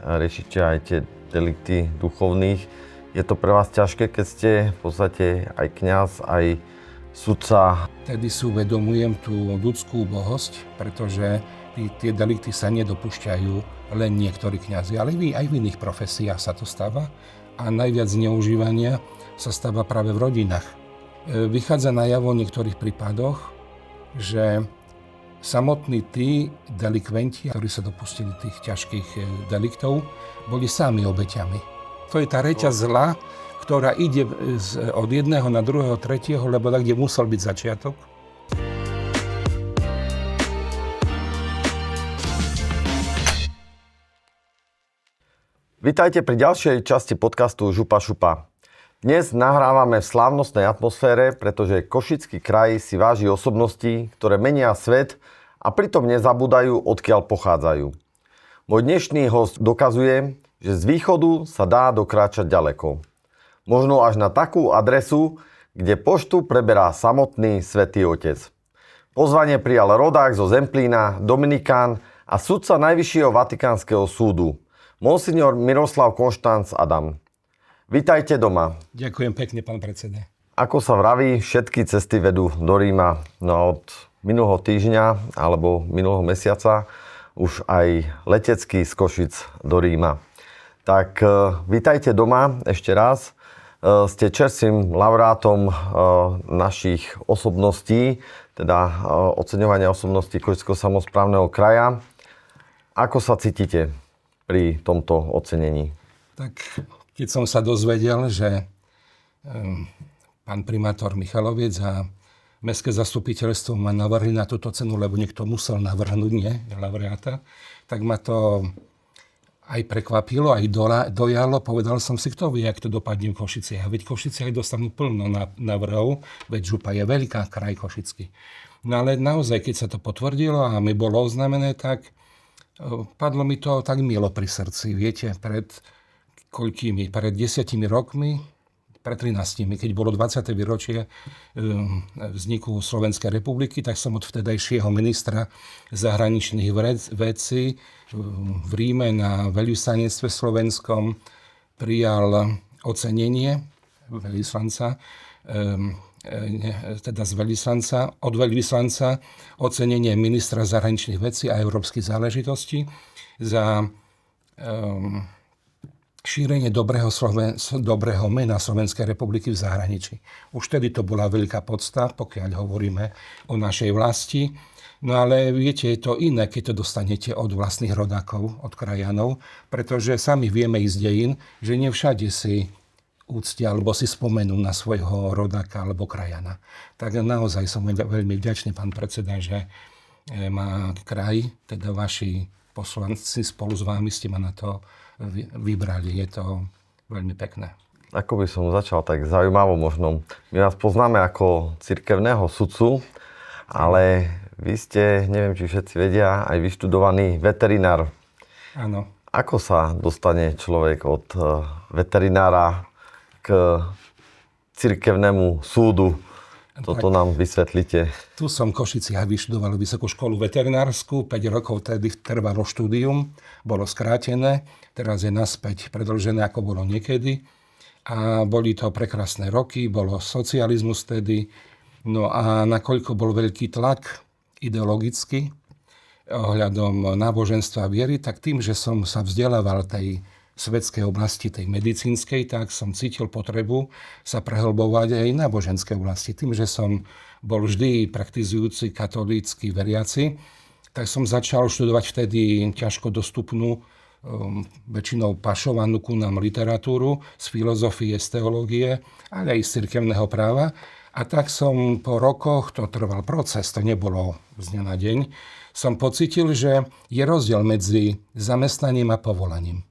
riešite aj tie delikty duchovných. Je to pre vás ťažké, keď ste v podstate aj kňaz, aj sudca? Tedy si uvedomujem tú ľudskú úbohosť, pretože tie delikty sa nedopúšťajú len niektorí kňazi, ale aj v iných profesiách sa to stáva. A najviac zneužívania sa stáva práve v rodinách. Vychádza najavo v niektorých prípadoch, že samotní tí delikventi, ktorí sa dopustili tých ťažkých deliktov, boli sami obeťami. To je tá reťaz zla, ktorá ide od jedného na druhého, tretieho, lebo tak, kde musel byť začiatok. Vítajte pri ďalšej časti podcastu Župa šupa. Dnes nahrávame v slávnostnej atmosfére, pretože Košický kraj si váži osobností, ktoré menia svet a pritom nezabúdajú, odkiaľ pochádzajú. Môj dnešný host dokazuje, že z východu sa dá dokráčať ďaleko. Možno až na takú adresu, kde poštu preberá samotný Svätý Otec. Pozvanie prijal rodák zo Zemplína, Dominikán a sudca Najvyššieho Vatikánskeho súdu, monsignor Miroslav Konštanc Adam. Vítajte doma. Ďakujem pekne, pán predseda. Ako sa vraví, všetky cesty vedú do Ríma. No od minulého týždňa alebo minulého mesiaca už aj letecky z Košic do Ríma. Tak vítajte doma ešte raz. Ste čerstvým laureátom našich osobností, teda oceňovania osobností Košického samosprávneho kraja. Ako sa cítite pri tomto ocenení? Tak keď som sa dozvedel, že pán primátor Michaloviec a mestské zastupiteľstvo ma navrhli na túto cenu, lebo niekto musel navrhnúť, nie, laureáta, tak ma to aj prekvapilo, aj dojalo. Povedal som si, kto vie, jak to dopadne v Košiciach. Veď Košice aj dostanú plno návrhov, veď Župa je veľká, kraj Košický. No ale naozaj, keď sa to potvrdilo a mi bolo oznámené, tak padlo mi to tak milo pri srdci. Viete, pred 10 rokmi, pred 13, keď bolo 20. výročie vzniku Slovenskej republiky, tak som od vtedajšieho ministra zahraničných vecí v Ríme na veľvyslanectve slovenskom prijal ocenenie veľvyslanca, teda z veľvyslanca, od veľvyslanca ocenenie ministra zahraničných vecí a európskych záležitostí za šírenie dobrého mena Slovenskej republiky v zahraničí. Už vtedy to bola veľká podsta, pokiaľ hovoríme o našej vlasti. No ale viete, je to iné, keď to dostanete od vlastných rodákov, od krajanov, pretože sami vieme z dejín, že nevšade si úctia alebo si spomenú na svojho rodáka alebo krajana. Tak naozaj som veľmi vďačný, pán predseda, že má kraj, teda vaši poslanci spolu s vámi ste ma na to vybrali. Je to veľmi pekné. Ako by som začal, tak zaujímavo možno. My vás poznáme ako cirkevného sudcu, ale vy ste, neviem, či všetci vedia, aj vyštudovaný veterinár. Áno. Ako sa dostane človek od veterinára k cirkevnému súdu? Toto nám vysvetlite. Tu som v Košiciach vyštudoval vysokú školu veterinárskú, 5 rokov tedy trvalo štúdium, bolo skrátené, teraz je naspäť predĺžené, ako bolo niekedy. A boli to prekrásne roky, bolo socializmus tedy. No a nakoľko bol veľký tlak ideologicky ohľadom náboženstva a viery, tak tým, že som sa vzdelával tej svetskej oblasti, tej medicínskej, tak som cítil potrebu sa prehlbovať aj náboženskej oblasti. Tým, že som bol vždy praktizujúci katolícky veriaci, tak som začal študovať vtedy ťažko dostupnú, väčšinou pašovanú ku nám literatúru z filozofie, z teológie, ale aj z cirkevného práva. A tak som po rokoch, to trval proces, to nebolo z dňa na deň, som pocítil, že je rozdiel medzi zamestnaním a povolaním.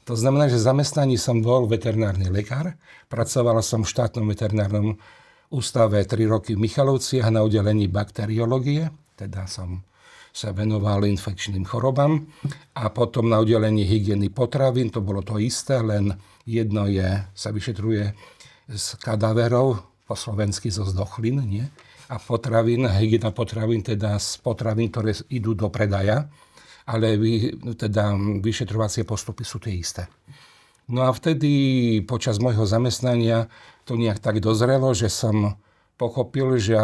To znamená, že zamestnaní som bol veterinárny lekár, pracoval som v štátnom veterinárnom ústave 3 roky v Michalovciach na oddelení bakteriológie, teda som sa venoval infekčným chorobám a potom na oddelení hygieny potravín, to bolo to isté, len jedno sa vyšetruje z kadaverov, po slovensky zo zdochlín, nie? A potravín, hygiena potravín, teda z potravín, ktoré idú do predaja. ale vyšetrovacie postupy sú tie isté. No a vtedy počas môjho zamestnania to nejak tak dozrelo, že som pochopil, že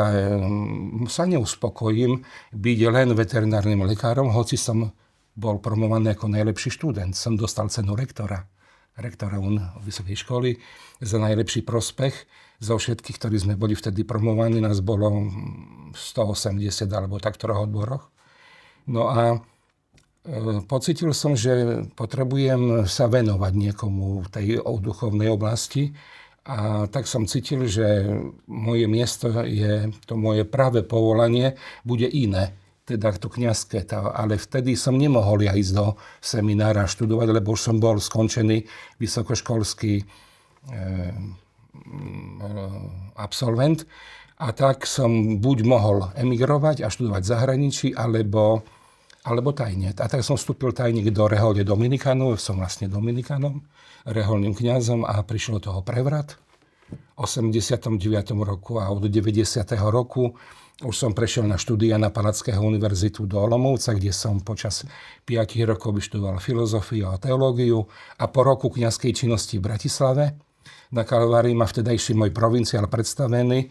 sa neuspokojím byť len veterinárnym lekárom, hoci som bol promovaný ako najlepší študent. Som dostal cenu rektora vysokej školy za najlepší prospech. Zo všetkých, ktorí sme boli vtedy promovaní, nás bolo 180 alebo tak v troch odboroch. No a pocítil som, že potrebujem sa venovať niekomu v tej duchovnej oblasti a tak som cítil, že moje miesto to moje práve povolanie bude iné, teda to kňazské. Ale vtedy som nemohol ísť do seminára študovať, lebo už som bol skončený vysokoškolský absolvent a tak som buď mohol emigrovať a študovať v zahraničí, alebo tajne. A tak som vstúpil tajne do rehole Dominikánov, som vlastne Dominikánom, reholným kňazom a prišiel toho prevrat v 89. roku a od 90. roku už som prešiel na štúdia na Palackého univerzitu do Olomouca, kde som počas 5 rokov vyštudoval filozofiu a teológiu a po roku kňazskej činnosti v Bratislave na Kalvárii ma vtedajší môj provinciál predstavený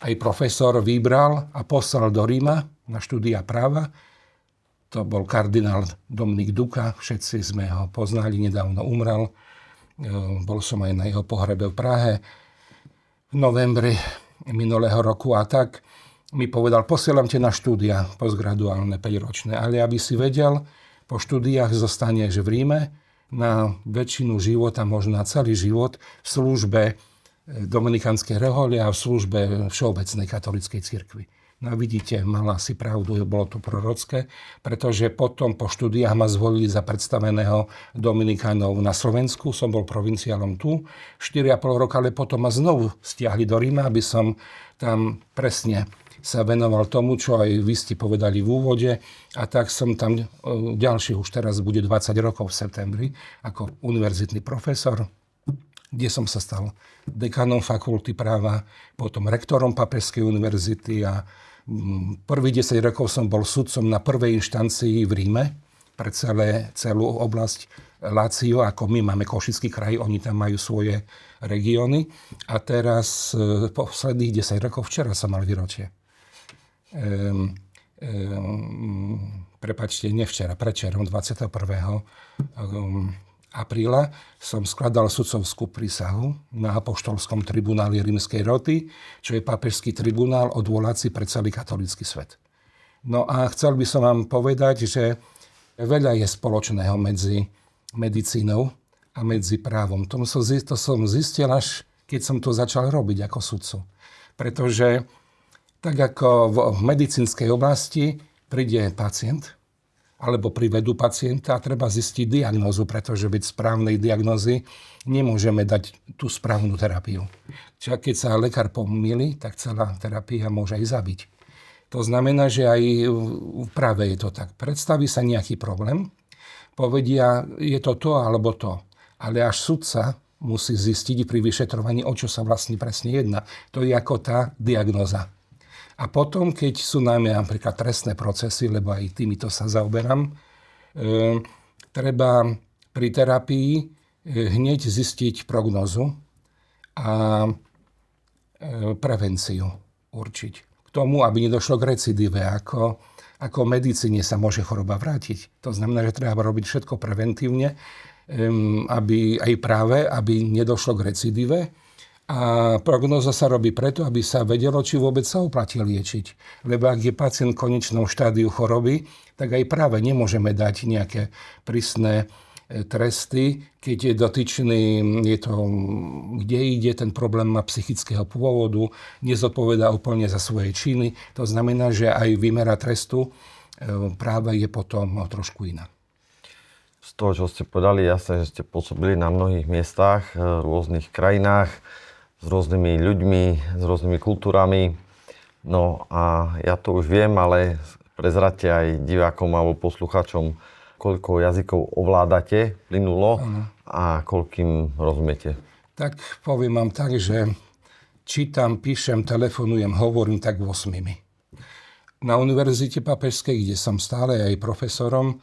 aj profesor vybral a poslal do Ríma na štúdia práva. To bol kardinál Dominik Duka, všetci sme ho poznali, nedávno umrel. Bol som aj na jeho pohrebe v Prahe v novembri minulého roku a tak mi povedal, posielam ťa na štúdia postgraduálne 5-ročné, ale aby si vedel, po štúdiách zostaneš v Ríme na väčšinu života, možno na celý život v službe Dominikánskej rehole a v službe Všeobecnej katolíckej cirkvi. No vidíte, mala si pravdu, bolo to prorocké, pretože potom po štúdiách ma zvolili za predstaveného Dominikánov na Slovensku. Som bol provinciálom tu 4,5 roka, ale potom ma znovu stiahli do Ríma, aby som tam presne sa venoval tomu, čo aj vy ste povedali v úvode. A tak som tam ďalší, už teraz bude 20 rokov v septembri, ako univerzitný profesor, kde som sa stal dekanom fakulty práva, potom rektorom Pápežskej univerzity a prvých 10 rokov som bol sudcom na prvej inštancii v Ríme pre celú oblasť Lácio, ako my máme Košický kraj, oni tam majú svoje regióny. A teraz posledných 10 rokov, včera som mal výročie. Prepáčte, nevčera, predčerom 21. apríla som skladal sudcovskú prísahu na apoštolskom tribunáli Rímskej roty, čo je pápežský tribunál odvolací pre celý katolícky svet. No a chcel by som vám povedať, že veľa je spoločného medzi medicínou a medzi právom. To som zistil až keď som to začal robiť ako sudcu. Pretože tak ako v medicínskej oblasti príde pacient, alebo privedú pacienta a treba zistiť diagnózu, pretože bez správnej diagnózy nemôžeme dať tú správnu terapiu. Čiže keď sa lekár pomýli, tak celá terapia môže aj zabiť. To znamená, že aj v práve je to tak. Predstaví sa nejaký problém, povedia, je to to alebo to. Ale až sudca musí zistiť pri vyšetrovaní, o čo sa vlastne presne jedná. To je ako tá diagnóza. A potom, keď sú najmä napríklad trestné procesy, lebo aj týmito sa zaoberám, treba pri terapii hneď zistiť prognózu a prevenciu určiť. K tomu, aby nedošlo k recidíve, ako v medicíne sa môže choroba vrátiť. To znamená, že treba robiť všetko preventívne, aby nedošlo k recidíve. A prognóza sa robí preto, aby sa vedelo, či vôbec sa oplatí liečiť. Lebo ak je pacient v konečnom štádiu choroby, tak aj práve nemôžeme dať nejaké prísne tresty, keď je dotyčný, kde ide, ten problém má psychického pôvodu, nezodpovedá úplne za svoje činy. To znamená, že aj výmera trestu práve je potom trošku iná. Z toho, čo ste povedali, jasné, že ste pôsobili na mnohých miestach, v rôznych krajinách, s rôznymi ľuďmi, s rôznymi kultúrami. No a ja to už viem, ale prezradte aj divákom alebo poslucháčom, koľko jazykov ovládate plynulo a koľkým rozumiete. Tak poviem vám tak, že čítam, píšem, telefonujem, hovorím tak 8. Na Univerzite Pápežskej, kde som stále aj profesorom,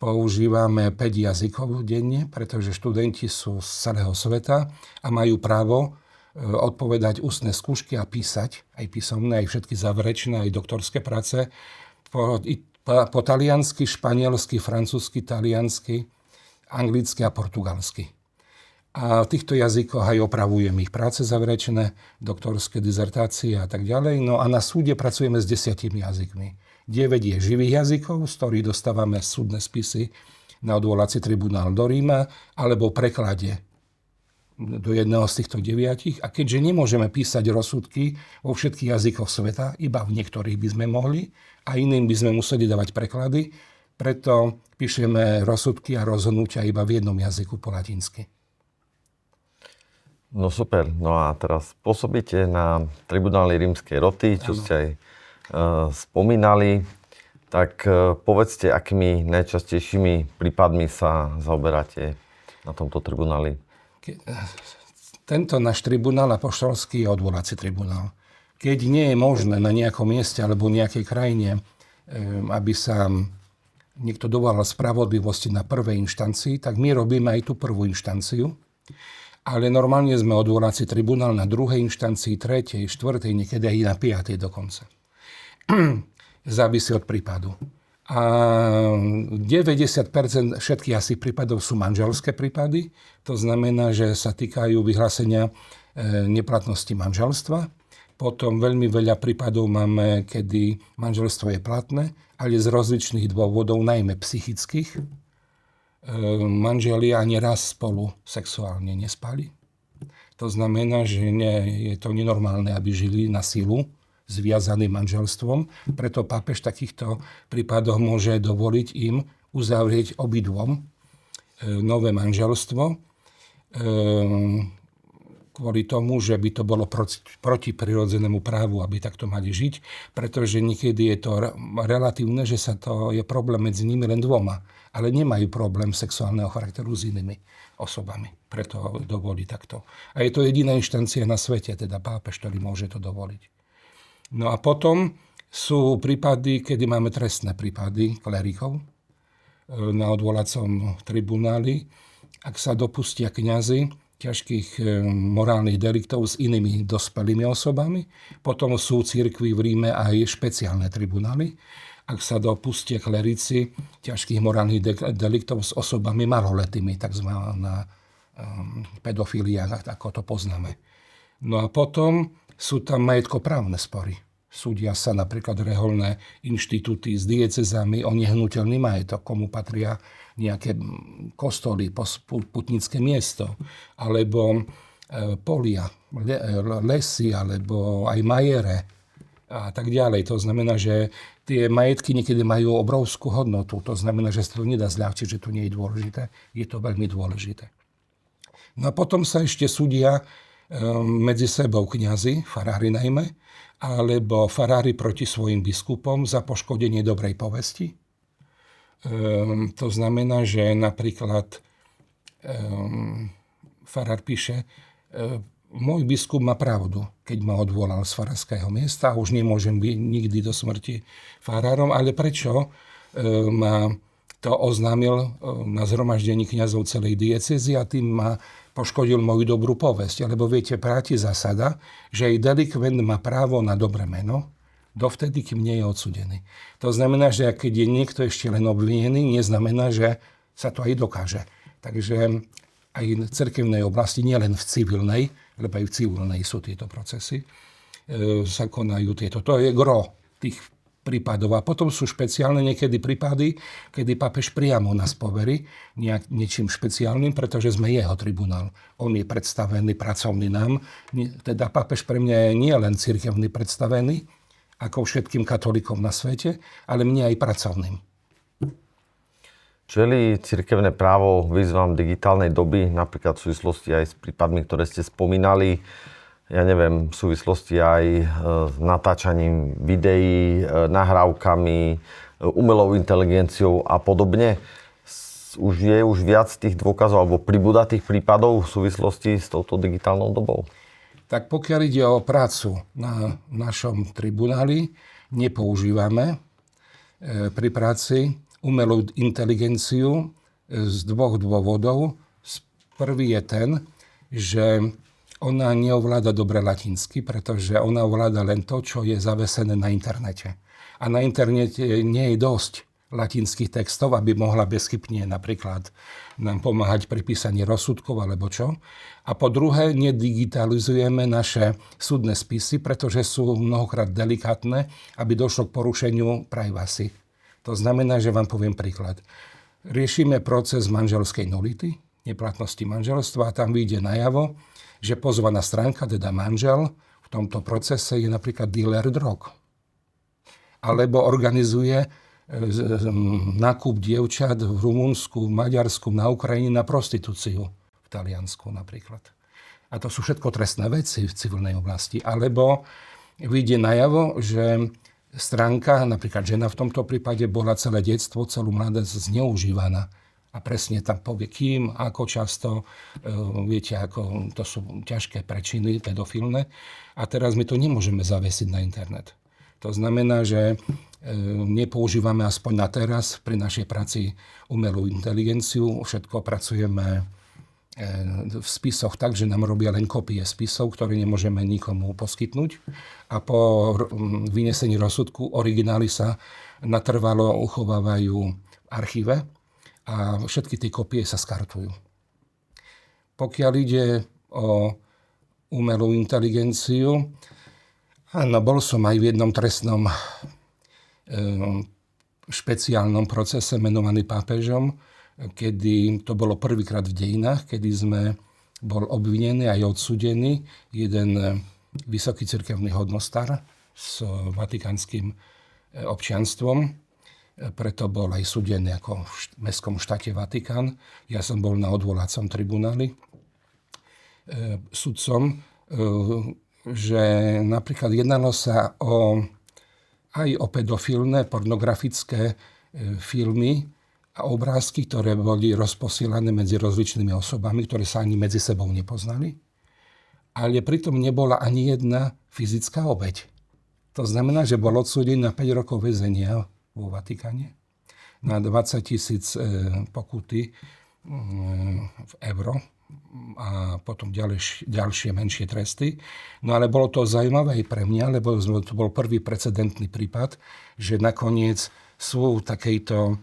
používame 5 jazykov denne, pretože študenti sú z celého sveta a majú právo odpovedať ústne skúšky a písať, aj písomné, aj všetky záverečné, aj doktorské práce po taliansky, španielsky, francúzsky, taliansky, anglicky a portugalsky. A v týchto jazykoch aj opravujem ich práce záverečné, doktorské dizertácie a tak ďalej. No a na súde pracujeme s 10 jazykmi. 9 je živých jazykov, z ktorých dostávame súdne spisy na odvolací tribunál do Ríma, alebo v preklade do jedného z týchto 9. A keďže nemôžeme písať rozsudky vo všetkých jazykoch sveta, iba v niektorých by sme mohli, a iným by sme museli dávať preklady, preto píšeme rozsudky a rozhodnutia iba v jednom jazyku po latinsky. No super. No a teraz pôsobíte na tribunáli Rímskej roty, čo ste aj spomínali. Tak povedzte, akými najčastejšími prípadmi sa zaoberáte na tomto tribunáli? Tento náš tribunál apoštolský je odvolací tribunál. Keď nie je možné na nejakom mieste alebo nejakej krajine, aby sa niekto dovolal spravodlivosti na prvej inštancii, tak my robíme aj tú prvú inštanciu. Ale normálne sme odvolací tribunál na druhej inštancii, tretej, štvrtej, niekedy aj na 5. dokonca. Závisí od prípadu. A 90% všetkých asi prípadov sú manželské prípady. To znamená, že sa týkajú vyhlásenia neplatnosti manželstva. Potom veľmi veľa prípadov máme, kedy manželstvo je platné, ale z rozličných dôvodov, najmä psychických. Manželia ani raz spolu sexuálne nespali. To znamená, že je to nenormálne, aby žili na silu zviazaným manželstvom. Preto pápež v takýchto prípadoch môže dovoliť im uzavrieť obidvom nové manželstvo kvôli tomu, že by to bolo proti prirodzenému právu, aby takto mali žiť, pretože niekedy je to relatívne, že je problém medzi nimi len dvoma, ale nemajú problém sexuálneho charakteru s inými osobami. Preto dovolí takto. A je to jediná inštancia na svete, teda pápež, ktorý môže to dovoliť. No a potom sú prípady, kedy máme trestné prípady klerikov na odvolacom tribunáli. Ak sa dopustia kňazi ťažkých morálnych deliktov s inými dospelými osobami, potom sú cirkvi v Ríme aj špeciálne tribunály. Ak sa dopustia klerici ťažkých morálnych deliktov s osobami maloletými, takzvaná pedofilia, ako to poznáme. No a potom sú tam majetkoprávne spory. Súdia sa napríklad reholné inštitúty s diecezami o nehnuteľný majetok, komu patria nejaké kostoly, putnické miesto, alebo polia, lesy, alebo aj majere a tak ďalej. To znamená, že tie majetky niekedy majú obrovskú hodnotu. To znamená, že sa to nedá zľahčiť, že to nie je dôležité. Je to veľmi dôležité. No a potom sa ešte súdia medzi sebou kňazi, farári najmä, alebo farári proti svojim biskupom za poškodenie dobrej povesti. To znamená, že napríklad farár píše, môj biskup má pravdu, keď ma odvolal z farárskeho miesta, už nemôžem byť nikdy do smrti farárom, ale prečo ma to oznámil na zhromaždení kňazov celej diecézy a tým ma poškodil moju dobrú povesť. Lebo viete, platí zásada, že aj delikvent má právo na dobré meno, dovtedy, kým nie je odsudený. To znamená, že keď je niekto ešte len obvinený, neznamená, že sa to aj dokáže. Takže aj v cirkevnej oblasti, nielen v civilnej, lebo aj v civilnej sú tieto procesy, sa konajú tieto. To je gro tých prípadov. A potom sú špeciálne niekedy prípady, kedy pápež priamo nás poverí niečím špeciálnym, pretože sme jeho tribunál. On je predstavený pracovný nám. Teda pápež pre mňa je nie len cirkevný predstavený, ako všetkým katolíkom na svete, ale mne aj pracovným. Čelí cirkevné právo výzvam digitálnej doby, napríklad v súvislosti aj s prípadmi, ktoré ste spomínali, ja neviem, v súvislosti aj s natáčaním videí, nahrávkami, umelou inteligenciou a podobne. Je už viac tých dôkazov alebo pribúda tých prípadov v súvislosti s touto digitálnou dobou? Tak pokiaľ ide o prácu na našom tribunáli, nepoužívame pri práci umelú inteligenciu z dvoch dôvodov. Prvý je ten, že ona neovláda dobre latinsky, pretože ona ovláda len to, čo je zavesené na internete. A na internete nie je dosť latinských textov, aby mohla bezchybne napríklad nám pomáhať pri písaní rozsudkov alebo čo. A po druhé, nedigitalizujeme naše súdne spisy, pretože sú mnohokrát delikátne, aby došlo k porušeniu privacy. To znamená, že vám poviem príklad. Riešime proces manželskej nulity, neplatnosti manželstva a tam vyjde najavo, že pozvaná stránka, teda manžel, v tomto procese je napríklad dealer drog. Alebo organizuje nákup dievčat v Rumunsku, v Maďarsku, na Ukrajine na prostitúciu. V Taliansku napríklad. A to sú všetko trestné veci v civilnej oblasti. Alebo vyjde najavo, že stránka, napríklad žena v tomto prípade, bola celé detstvo, celú mladosť zneužívaná. A presne tam povie, kým, ako často, viete, ako to sú ťažké prečiny pedofilné. A teraz my to nemôžeme zavesiť na internet. To znamená, že nepoužívame aspoň na teraz pri našej práci umelú inteligenciu. Všetko pracujeme v spisoch tak, že nám robia len kopie spisov, ktoré nemôžeme nikomu poskytnúť. A po vynesení rozsudku originály sa natrvalo uchovávajú v archíve a všetky tie kopie sa skartujú. Pokiaľ ide o umelú inteligenciu, áno, bol som aj v jednom trestnom špeciálnom procese menovaný pápežom, kedy to bolo prvýkrát v dejinách, kedy bol obvinený aj odsúdený jeden vysoký cirkevný hodnostar s vatikánskym občianstvom. Preto bol aj súdený ako v mestskom štáte Vatikán. Ja som bol na odvolacom tribunáli sudcom, že napríklad jednalo sa aj o pedofilné, pornografické filmy a obrázky, ktoré boli rozposielané medzi rozličnými osobami, ktoré sa ani medzi sebou nepoznali. Ale pritom nebola ani jedna fyzická obeť. To znamená, že bol odsúdený na 5 rokov väzenia vo Vatikáne, na 20 000 pokuty v euro a potom ďalšie menšie tresty. No ale bolo to zaujímavé aj pre mňa, lebo to bol prvý precedentný prípad, že nakoniec sú v takejto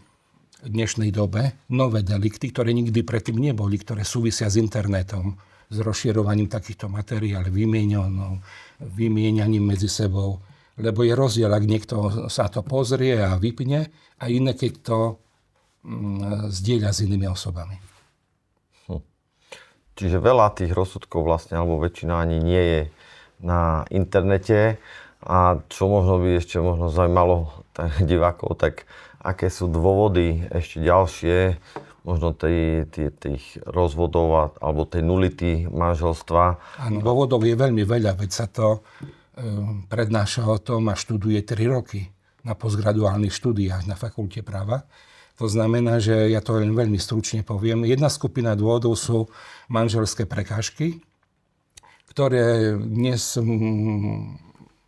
dnešnej dobe nové delikty, ktoré nikdy predtým neboli, ktoré súvisia s internetom, s rozširovaním takýchto materiálov, vymieňaním medzi sebou. Lebo je rozdiel, ak niekto sa to pozrie a vypne, a iné, keď to zdieľa s inými osobami. Čiže veľa tých rozsudkov vlastne, alebo väčšina ani nie je na internete. A čo možno by ešte zaujímalo divákov, tak aké sú dôvody ešte ďalšie, možno tých rozvodov alebo tej nulity manželstva? Áno, dôvodov je veľmi veľa, veď sa to prednáša o tom a študuje 3 roky na postgraduálnych štúdiách na fakulte práva. To znamená, že ja to len veľmi stručne poviem. Jedna skupina dôvodov sú manželské prekážky, ktoré dnes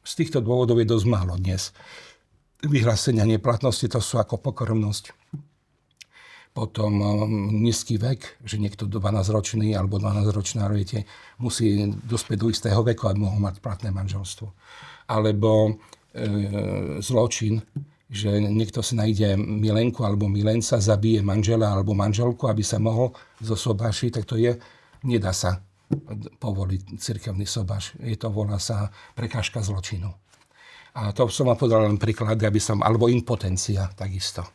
z týchto dôvodov je dosť málo dnes. Vyhlásenia neplatnosti, to sú ako pokornosť. Potom nízky vek, že niekto 12-ročný alebo 12-ročná, viete, musí dospieť do istého veku, aby mohol mať platné manželstvo. Alebo zločin, že niekto si nájde milenku alebo milenca, zabije manžela alebo manželku, aby sa mohol zosobášiť, tak to nedá sa povoliť cirkevný sobáš. Volá sa prekážka zločinu. A to som vám povedal len príklady, alebo impotencia takisto.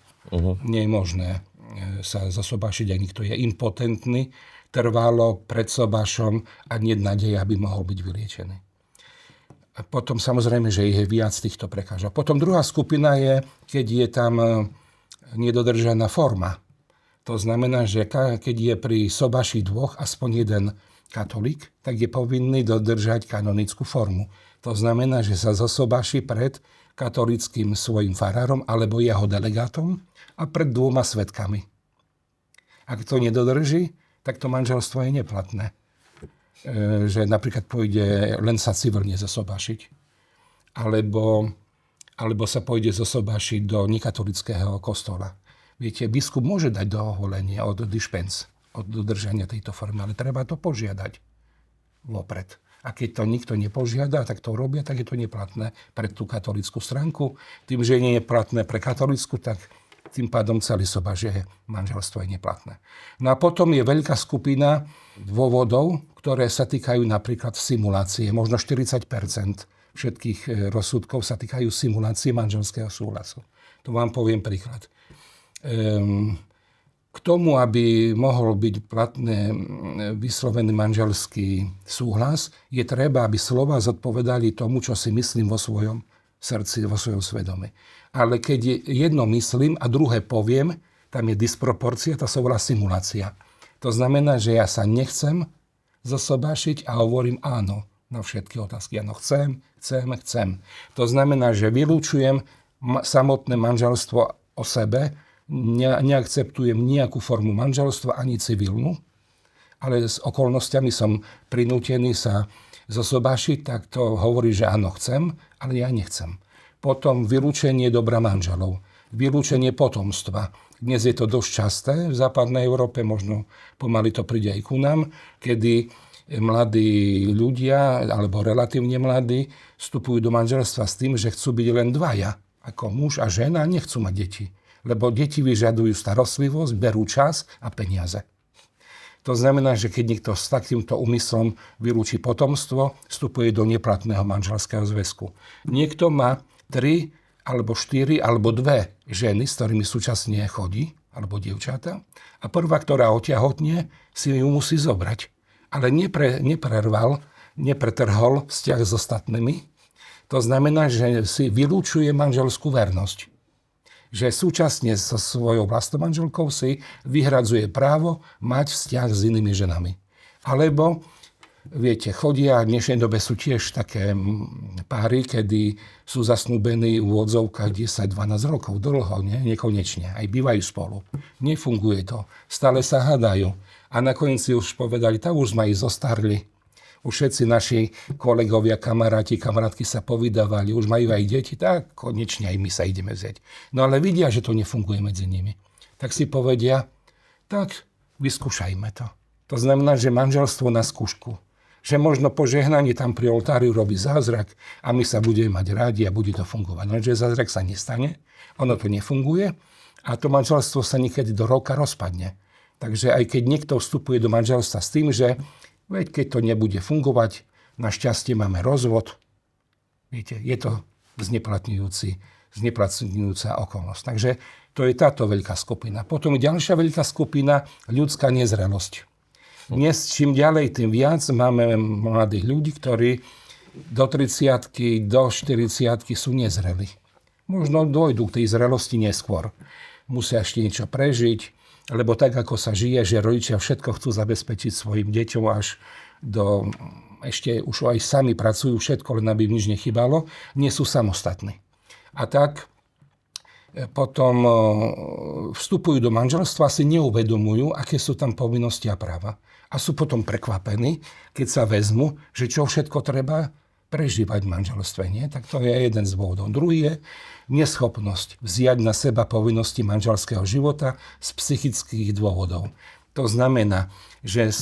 Nie je možné sa zosobášiť, ak niekto je impotentný, trvalo pred sobášom a nie je nádej, aby mohol byť vyliečený. A potom samozrejme, že je viac týchto prekážok. Potom druhá skupina je, keď je tam nedodržaná forma. To znamená, že keď je pri sobáši dvoch aspoň jeden katolík, tak je povinný dodržať kanonickú formu. To znamená, že sa zosobáši pred katolíckym svojim farárom alebo jeho delegátom a pred 2 svedkami. Ak to nedodrží, tak to manželstvo je neplatné. Že napríklad pôjde len sa civilne zosobášiť. Alebo sa pôjde zosobášiť do nekatolického kostola. Viete, biskup môže dať dovolenie od dispens, od dodržania tejto formy, ale treba to požiadať vopred. A keď to nikto nepožiada, tak to robia, tak je to neplatné pre tú katolícku stránku. Tým, že nie je platné pre katolícku, tak tým pádom celý že manželstvo je neplatné. No a potom je veľká skupina dôvodov, ktoré sa týkajú napríklad simulácie. Možno 40% všetkých rozsudkov sa týkajú simulácie manželského súhlasu. To vám poviem príklad. K tomu, aby mohol byť platný vyslovený manželský súhlas, je treba, aby slova zodpovedali tomu, čo si myslím vo svojom srdci, vo svojom svedomí. Ale keď jedno myslím a druhé poviem, tam je disproporcia, to sa volá simulácia. To znamená, že ja sa nechcem zosobášiť a hovorím áno na všetky otázky. Áno, chcem. To znamená, že vylúčujem samotné manželstvo o sebe, neakceptujem nejakú formu manželstva, ani civilnú, ale s okolnostiami som prinútený sa zosobášiť, tak to hovorí, že áno, chcem, ale ja nechcem. Potom vylúčenie dobra manželov, vylúčenie potomstva. Dnes je to dosť časté v západnej Európe, možno pomaly to príde aj ku nám, kedy mladí ľudia, alebo relatívne mladí, vstupujú do manželstva s tým, že chcú byť len dvaja, ako muž a žena, a nechcú mať deti. Lebo deti vyžadujú starostlivosť, berú čas a peniaze. To znamená, že keď niekto s takýmto úmyslom vylúči potomstvo, vstupuje do neplatného manželského zväzku. Niekto má 3, alebo 4, alebo 2 ženy, s ktorými súčasne chodí, alebo dievčatá. A prvá, ktorá otehotne, si ju musí zobrať. Ale nepretrhol vzťah s ostatnými. To znamená, že si vylúčuje manželskú vernosť. Že súčasne so svojou vlastnou manželkou si vyhradzuje právo mať vzťah s inými ženami. Alebo, viete, chodia, v dnešnej dobe sú tiež také páry, kedy sú zasnúbení v úvodzovkách 10-12 rokov, dlho, nekonečne, aj bývajú spolu. Nefunguje to, stále sa hádajú. A nakoniec si už povedali, tak už sme ich zostarli. Už všetci naši kolegovia, kamarátky sa povydávali, už majú aj deti, tak konečne aj my sa ideme vziať. No ale vidia, že to nefunguje medzi nimi. Tak si povedia, tak vyskúšajme to. To znamená, že manželstvo na skúšku. Že možno požehnanie tam pri oltári robí zázrak a my sa budeme mať rádi a bude to fungovať. Lenže zázrak sa nestane, ono to nefunguje a to manželstvo sa niekedy do roka rozpadne. Takže aj keď niekto vstupuje do manželstva s tým, že veď keď to nebude fungovať, našťastie máme rozvod. Viete, je to zneplatňujúca okolnosť. Takže to je táto veľká skupina. Potom ďalšia veľká skupina, ľudská nezrelosť. Dnes čím ďalej, tým viac máme mladých ľudí, ktorí do 30-ky, do 40-ky sú nezreli. Možno dôjdu k tej zrelosti neskôr. Musia ešte niečo prežiť, lebo tak, ako sa žije, že rodičia všetko chcú zabezpečiť svojim deťom až do... Ešte už aj sami pracujú všetko, len aby im nič nechybalo, nie sú samostatní. A tak potom vstupujú do manželstva, si neuvedomujú, aké sú tam povinnosti a práva. A sú potom prekvapení, keď sa vezmu, že čo všetko treba prežívať v manželstve. Nie? Tak to je jeden z dôvodov. Druhý je neschopnosť vziať na seba povinnosti manželského života z psychických dôvodov. To znamená, že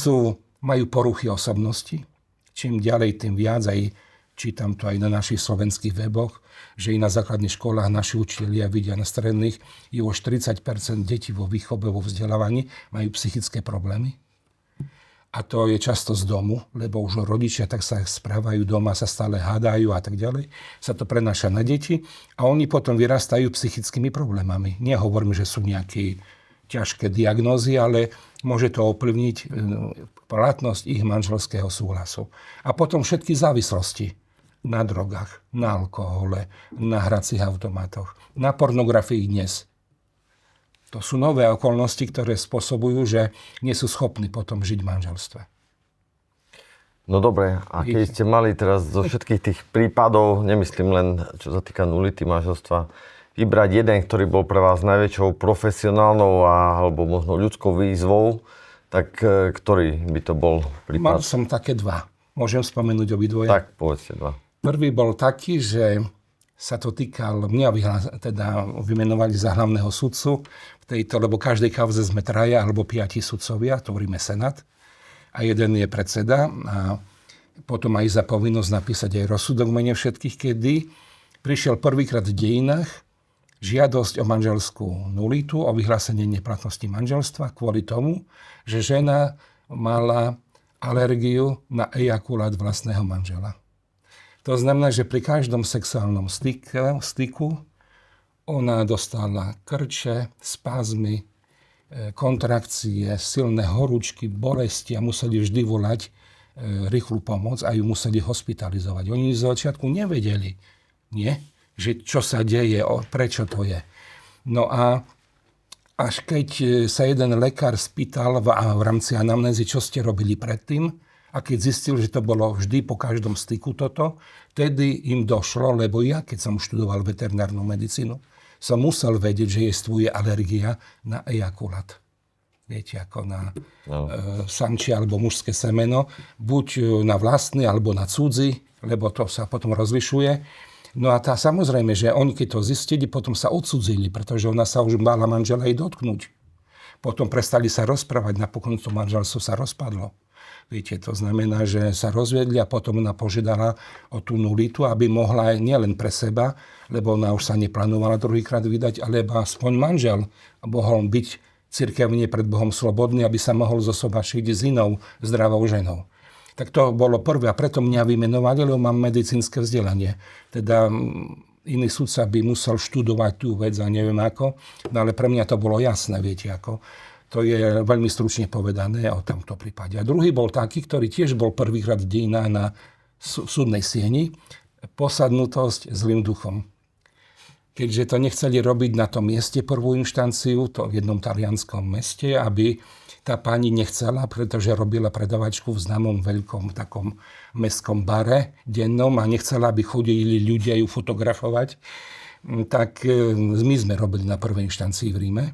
majú poruchy osobnosti. Čím ďalej, tým viac, aj čítam to aj na našich slovenských weboch, že i na základných školách naši učitelia vidia na stredných, je už 30% detí vo výchove, vo vzdelávaní majú psychické problémy. A to je často z domu, lebo už rodičia tak sa správajú doma, sa stále hádajú a tak ďalej. Sa to prenáša na deti a oni potom vyrastajú psychickými problémami. Nehovorím, že sú nejaké ťažké diagnózy, ale môže to ovplyvniť platnosť ich manželského súhlasu. A potom všetky závislosti na drogách, na alkohole, na hracích automatoch, na pornografii dnes. To sú nové okolnosti, ktoré spôsobujú, že nie sú schopní potom žiť v manželstve. No dobre, a keď ste mali teraz zo všetkých tých prípadov, nemyslím len, čo sa týka nulity manželstva, vybrať jeden, ktorý bol pre vás najväčšou profesionálnou alebo možno ľudskou výzvou, tak ktorý by to bol prípad? Mal som také 2. Môžem spomenúť obidvoje? Tak, povedzte 2. Prvý bol taký, že sa to týkalo, teda vymenovali za hlavného sudcu v tejto, lebo v každej kauze sme 3 alebo 5 sudcovia, tvoríme senát a jeden je predseda a potom aj za povinnosť napísať aj rozsudok v mene všetkých, kedy prišiel prvýkrát v dejinách žiadosť o manželskú nulitu, o vyhlásenie neplatnosti manželstva kvôli tomu, že žena mala alergiu na ejakulát vlastného manžela. To znamená, že pri každom sexuálnom styku ona dostala krče, spazmy, kontrakcie, silné horúčky, bolesti a museli vždy volať rýchlu pomoc a ju museli hospitalizovať. Oni z začiatku nevedeli, že čo sa deje, prečo to je. No a až keď sa jeden lekár spýtal v rámci anamnézy, čo ste robili predtým, a keď zistil, že to bolo vždy po každom styku toto, vtedy im došlo, lebo ja, keď som študoval veterinárnu medicínu, som musel vedieť, že jestvuje alergia na ejakulát. Viete, ako na samčie alebo mužské semeno, buď na vlastný alebo na cudzí, lebo to sa potom rozlišuje. No a samozrejme, že oni keď to zistili, potom sa odsudzili, pretože ona sa už bála manžela aj dotknúť. Potom prestali sa rozprávať, napokon to manželstvo sa rozpadlo. Viete, to znamená, že sa rozviedli a potom ona požiadala o tú nulitu, aby mohla aj nielen pre seba, lebo ona už sa neplánovala druhýkrát vydať, alebo aspoň manžel mohol byť cirkevne pred Bohom slobodný, aby sa mohol zosobášiť s inou zdravou ženou. Tak to bolo prvé a preto mňa vymenovali, lebo mám medicínske vzdelanie. Teda iný sudca by musel študovať tú vec a neviem ako, no ale pre mňa to bolo jasné, viete ako. To je veľmi stručne povedané o tomto prípade. A druhý bol taký, ktorý tiež bol prvýkrát v dejinách na súdnej sieni, posadnutosť zlým duchom. Keďže to nechceli robiť na tom mieste prvú inštanciu, to v jednom talianskom meste, aby tá pani nechcela, pretože robila predavačku v známom veľkom takom mestskom bare dennom a nechcela, aby chodili ľudia ju fotografovať, tak my sme robili na prvej inštancii v Ríme.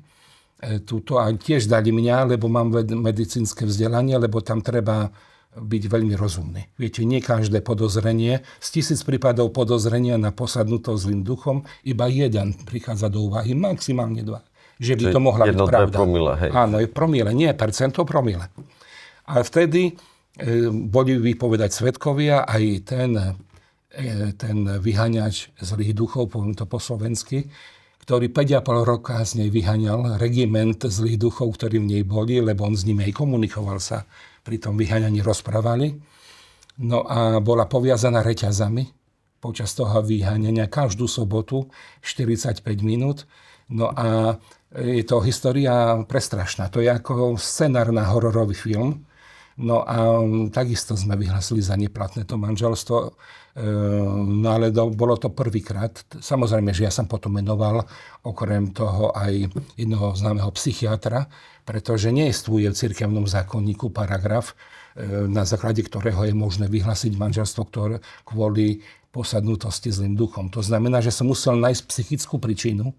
Tuto a tiež dali mňa, lebo mám medicínske vzdelanie, lebo tam treba byť veľmi rozumný. Viete, nie každé podozrenie, z 1000 prípadov podozrenia na posadnutosť zlým duchom, iba jeden prichádza do úvahy, maximálne 2. Že by to mohla byť pravda. Promile, hej. Áno, promile, nie percento, promile. A vtedy boli vypovedať svedkovia, aj ten vyháňač zlých duchov, poviem to po slovensky, ktorý 5,5 roka z nej vyháňal regiment zlých duchov, ktorí v nej boli, lebo on s nimi aj komunikoval sa, pri tom vyháňaní rozprávali. No a bola poviazaná reťazami počas toho vyháňania každú sobotu 45 minút. No a je to história prestrašná. To je ako scenár na hororový film. No a takisto sme vyhlasili za neplatné to manželstvo. No ale bolo to prvýkrát. Samozrejme, že ja som potom menoval okrem toho aj jedného známeho psychiatra, pretože nejestvuje v cirkevnom zákonníku paragraf, na základe ktorého je možné vyhlásiť manželstvo kvôli posadnutosti zlým duchom. To znamená, že som musel nájsť psychickú príčinu,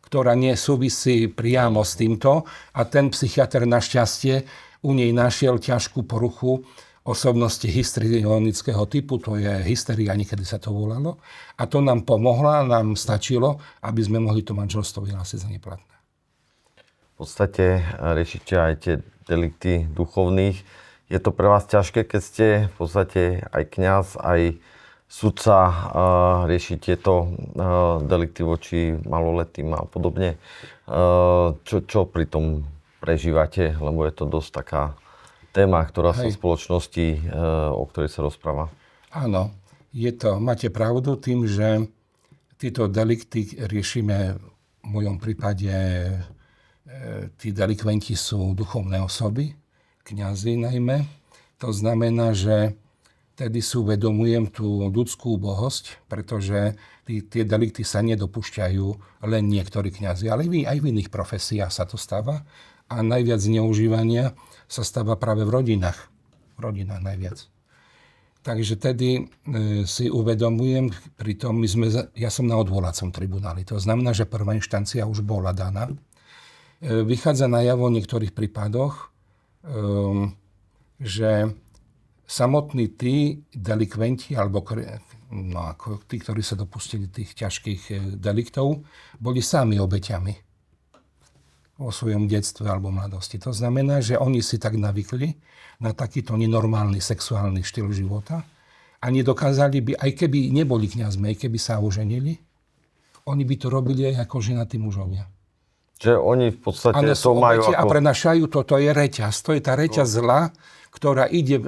ktorá nesúvisí priamo s týmto a ten psychiatr našťastie u nej našiel ťažkú poruchu osobnosti histrionického typu, to je hysteria, niekedy sa to volalo, a to nám pomohlo, nám stačilo, aby sme mohli to manželstvo vyhlásiť za neplatné. V podstate riešite aj tie delikty duchovných. Je to pre vás ťažké, keď ste v podstate aj kňaz, aj sudca, rieši tieto delikty voči maloletým a podobne. Čo pri tom prežívate? Lebo je to dosť taká téma, ktorá sa v spoločnosti, o ktorej sa rozpráva. Áno, máte pravdu tým, že tieto delikty riešime v mojom prípade, tí delikventi sú duchovné osoby, kňazi najmä. To znamená, že tedy si uvedomujem tú ľudskú úbohosť, pretože tie delikty sa nedopúšťajú len niektorí kňazi, ale aj v iných profesiách sa to stáva. A najviac zneužívania sa stáva práve v rodinách. V rodinách najviac. Takže tedy si uvedomujem, pritom ja som na odvolacom tribunáli. To znamená, že prvá inštancia už bola daná. Vychádza najavo v niektorých prípadoch, že samotní tí delikventi alebo no ako tí, ktorí sa dopustili tých ťažkých deliktov, boli sami obeťami vo svojom detstve alebo mladosti. To znamená, že oni si tak navykli na takýto nenormálny sexuálny štýl života a nedokázali by, aj keby neboli kňazmi, aj keby sa oženili, oni by to robili aj ako ženatí mužovia. Že oni v podstate to majú ako... A prenašajú to je reťaz. To je tá reťaz zla, ktorá ide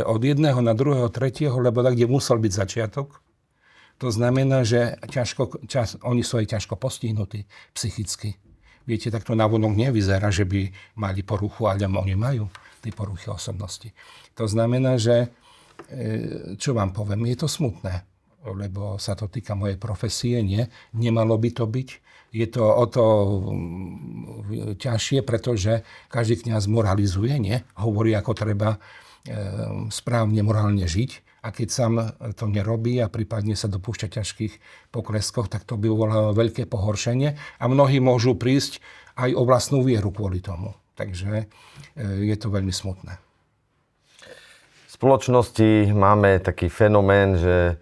od jedného na druhého, tretieho, lebo tak, kde musel byť začiatok. To znamená, že oni sú aj ťažko postihnutí psychicky. Viete, tak to navonok nevyzerá, že by mali poruchu, ale oni majú tie poruchy osobnosti. To znamená, že, čo vám poviem, je to smutné, lebo sa to týka mojej profesie, nie? Nemalo by to byť. Je to o to ťažšie, pretože každý kňaz moralizuje, nie? Hovorí, ako treba správne, morálne žiť. A keď sám to nerobí a prípadne sa dopúšťa ťažkých pokleskoch, tak to by bolo veľké pohoršenie. A mnohí môžu prísť aj o vlastnú vieru kvôli tomu. Takže je to veľmi smutné. V spoločnosti máme taký fenomén, že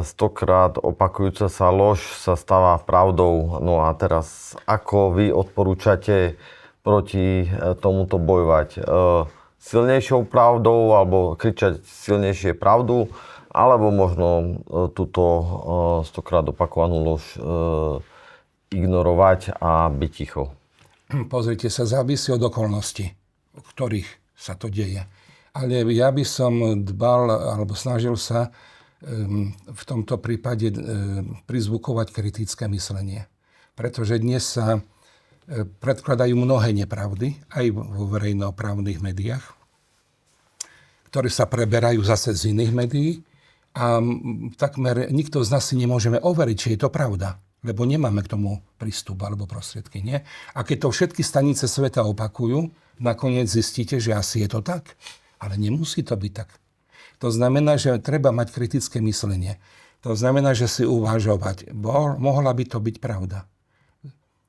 100-krát opakujúca sa lož sa stáva pravdou. No a teraz, ako vy odporúčate proti tomuto bojovať? Silnejšou pravdou, alebo kričať silnejšie pravdu, alebo možno túto 100-krát opakovanú lož ignorovať a byť ticho? Pozrite sa, závisí od okolností, v ktorých sa to deje. Ale ja by som dbal, alebo snažil sa v tomto prípade prizvukovať kritické myslenie. Pretože dnes sa predkladajú mnohé nepravdy, aj vo verejnoprávnych médiách, ktoré sa preberajú zase z iných médií a takmer nikto z nás si nemôžeme overiť, či je to pravda, lebo nemáme k tomu prístup alebo prostriedky. Nie? A keď to všetky stanice sveta opakujú, nakoniec zistíte, že asi je to tak, ale nemusí to byť tak. To znamená, že treba mať kritické myslenie. To znamená, že si uvažovať, mohla by to byť pravda.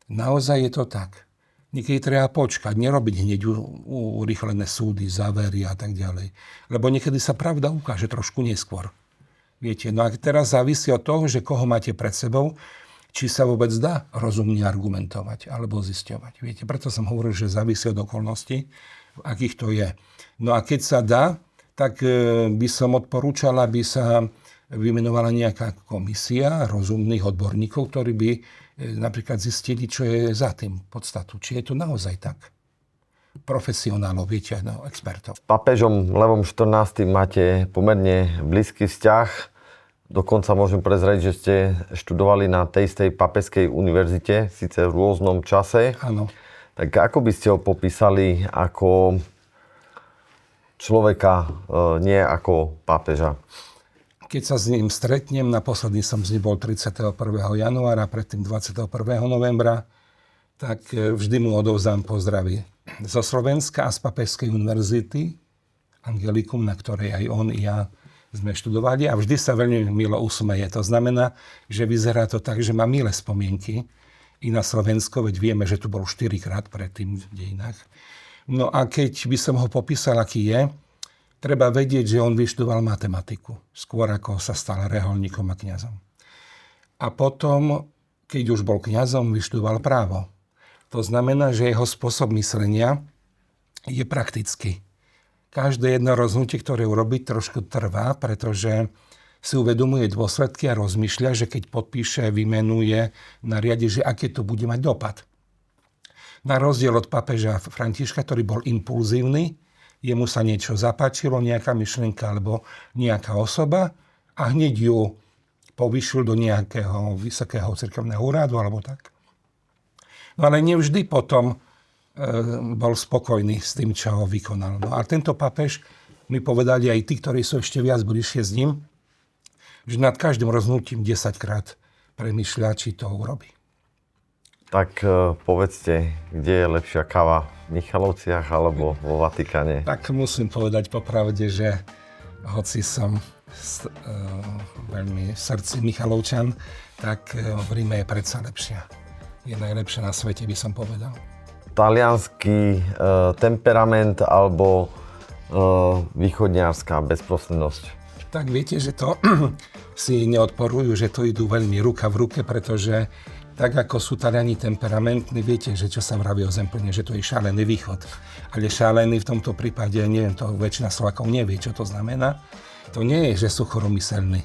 Naozaj je to tak. Niekedy treba počkať, nerobiť hneď urýchlené súdy, závery a tak ďalej. Lebo niekedy sa pravda ukáže trošku neskôr. Viete, no a teraz závisí od toho, že koho máte pred sebou, či sa vôbec dá rozumne argumentovať alebo zisťovať. Viete, preto som hovoril, že závisí od okolností, v akých to je. No a keď sa dá, tak by som odporúčal, aby sa vymenovala nejaká komisia rozumných odborníkov, ktorí by napríklad zistili, čo je za tým podstatu. Či je to naozaj tak. Profesionálov, viete, no, expertov. S pápežom Levom XIV máte pomerne blízky vzťah. Dokonca môžem prezrieť, že ste študovali na tej istej pápežskej univerzite, síce v rôznom čase. Áno. Tak ako by ste ho popísali ako človeka, nie ako pápeža? Keď sa s ním stretnem, naposledy som s ním bol 31. januára, predtým 21. novembra, tak vždy mu odovzdám pozdravy zo Slovenska a z Pápežskej univerzity, Angelikum, na ktorej aj on i ja sme študovali, a vždy sa veľmi milo usmeje. To znamená, že vyzerá to tak, že má milé spomienky i na Slovensko, veď vieme, že tu bol 4-krát predtým v dejinách. No a keď by som ho popísal, aký je, treba vedieť, že on vyštudoval matematiku, skôr ako sa stal reholníkom a kňazom. A potom, keď už bol kňazom, vyštudoval právo. To znamená, že jeho spôsob myslenia je praktický. Každé jedno rozhodnutie, ktoré urobí, trošku trvá, pretože si uvedomuje dôsledky a rozmýšľa, že keď podpíše, vymenuje, nariadi, že aké to bude mať dopad. Na rozdiel od pápeža Františka, ktorý bol impulzívny, jemu sa niečo zapáčilo, nejaká myšlienka alebo nejaká osoba a hneď ju povyšil do nejakého vysokého cirkevného úradu alebo tak. No ale nevždy potom bol spokojný s tým, čo ho vykonal. No a tento pápež mi povedali aj tí, ktorí sú ešte viac bližšie s ním, že nad každým rozhodnutím 10-krát premýšľa, či to urobí. Tak povedzte, kde je lepšia káva? V Michalovciach alebo vo Vatikáne? Tak musím povedať popravde, že hoci som veľmi v srdci Michalovčan, tak v Ríme je predsa lepšia. Je najlepšia na svete, by som povedal. Taliansky temperament alebo východňarská bezprostrednosť? Tak viete, že to si neodporujú, že to idú veľmi ruka v ruke, pretože tak ako sú Taliani temperamentní, viete, že čo sa vraví o Zempline, že to je šalený východ. Ale šalený v tomto prípade, neviem, to väčšina Slovákov nevie, čo to znamená. To nie je, že sú choromyselní,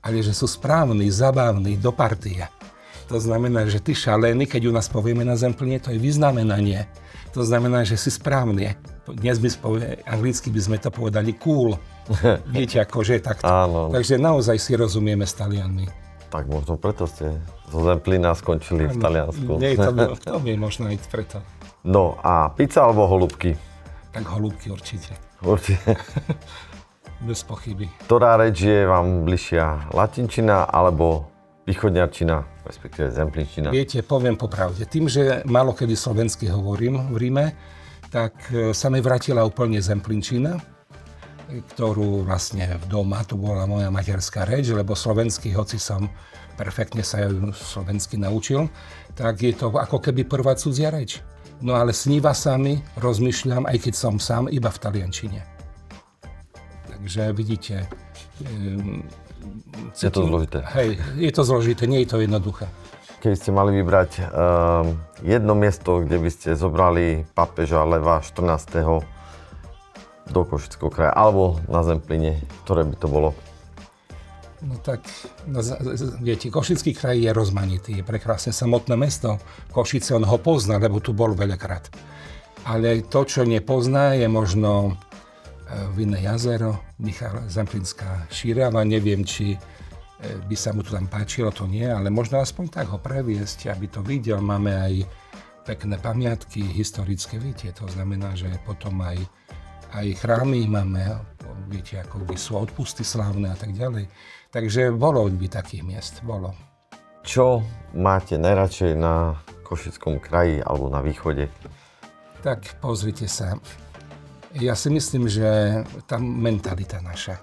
ale že sú správni, zabávni, do partie. To znamená, že ty šalený, keď u nás povieme na Zempline, to je vyznamenanie. To znamená, že si správne. Dnes anglicky by sme to povedali cool. Viete, akože takto. Áno. Takže naozaj si rozumieme s Talianmi. Tak možno preto ste zo Zemplína skončili v Taliansku. Nie, to je možno aj preto. No a pizza alebo holúbky? Tak holúbky určite. Určite. Bez pochyby. Ktorá reč je vám bližšia? Latinčina alebo východňarčina, respektíve zemplínčina? Viete, poviem popravde. Tým, že málo kedy slovensky hovorím v Ríme, tak sa mi vrátila úplne zemplínčina, ktorú vlastne v doma, to bola moja materská reč, lebo slovenský, hoci som perfektne sa ju slovensky naučil, tak je to ako keby prvá cudzia reč. No ale sníva sa mi, rozmýšľam, aj keď som sám, iba v taliančine. Takže vidíte... Je to zložité. Hej, je to zložité, nie je to jednoduché. Keby ste mali vybrať jedno miesto, kde by ste zobrali pápeža Leva 14. do Košického kraja, alebo na Zemplíne, ktoré by to bolo? No tak, viete, Košický kraj je rozmanitý, je prekrásne samotné mesto. Košice, on ho pozná, lebo tu bol veľakrát. Ale to, čo nepozná, je možno Vinné jazero, Zemplínska šírava, neviem, či by sa mu to tam páčilo, to nie, ale možno aspoň tak ho previesť, aby to videl. Máme aj pekné pamiatky historické, viete, to znamená, že potom aj chrámy máme, viete, ako by sú odpusty slávne a tak ďalej. Takže bolo by takých miest, bolo. Čo máte najradšej na Košickom kraji alebo na východe? Tak pozrite sa. Ja si myslím, že tá mentalita naša.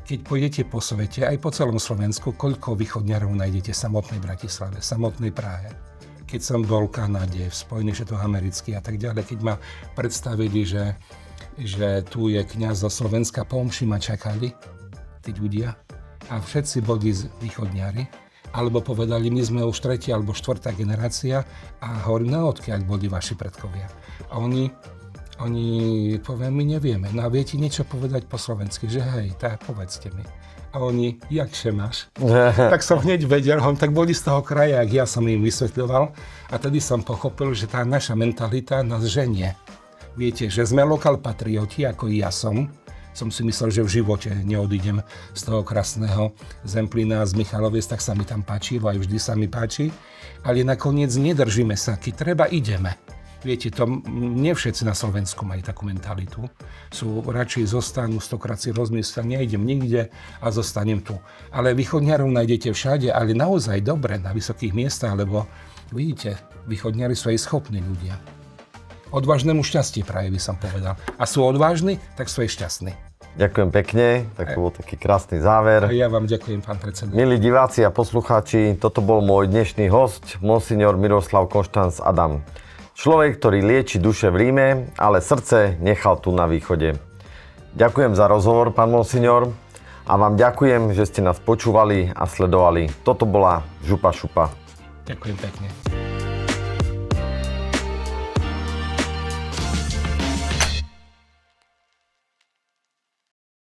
Keď pôjdete po svete, aj po celom Slovensku, koľko východňarov nájdete v samotnej Bratislave, v samotnej Prahe. Keď som bol v Kanade, v Spojených štátoch amerických a tak ďalej, keď ma predstavili, že tu je kňaz zo Slovenska, po omši ma čakali, tí ľudia, a všetci boli východňari, alebo povedali, my sme už 3. alebo 4. generácia a hovorím, no odkiaľ boli vaši predkovia. A oni poviem, my nevieme. No a viete niečo povedať po slovensky, že hej, tak povedzte mi. A oni, jakže máš? Tak som hneď vedel, tak boli z toho kraja, jak ja som im vysvetľoval. A tedy som pochopil, že tá naša mentalita nás ženie. Viete, že sme lokal patrioti, ako i ja som. Som si myslel, že v živote neodídem z toho krásneho Zemplína, z Michaloviec, tak sa mi tam páčilo, aj vždy sa mi páči. Ale nakoniec nedržíme sa, keď treba, ideme. Viete, to nie všetci na Slovensku majú takú mentalitu. Radšej zostanú, stokrát si rozmyslia, nejdem nikde a zostanem tu. Ale východňarov nájdete všade, ale naozaj dobre, na vysokých miestach, lebo vidíte, východňari sú aj schopní ľudia. Odvážnemu šťastie praje, by som povedal. A sú odvážni, tak sú aj šťastní. Ďakujem pekne, tak to bol taký krásny záver. A ja vám ďakujem, pán predseda. Milí diváci a poslucháči, toto bol môj dnešný hosť, monsignor Miroslav Konštanc Adam. Človek, ktorý lieči duše v Ríme, ale srdce nechal tu na východe. Ďakujem za rozhovor, pán monsignor, a vám ďakujem, že ste nás počúvali a sledovali. Toto bola Župa šupa. Ďakujem pekne.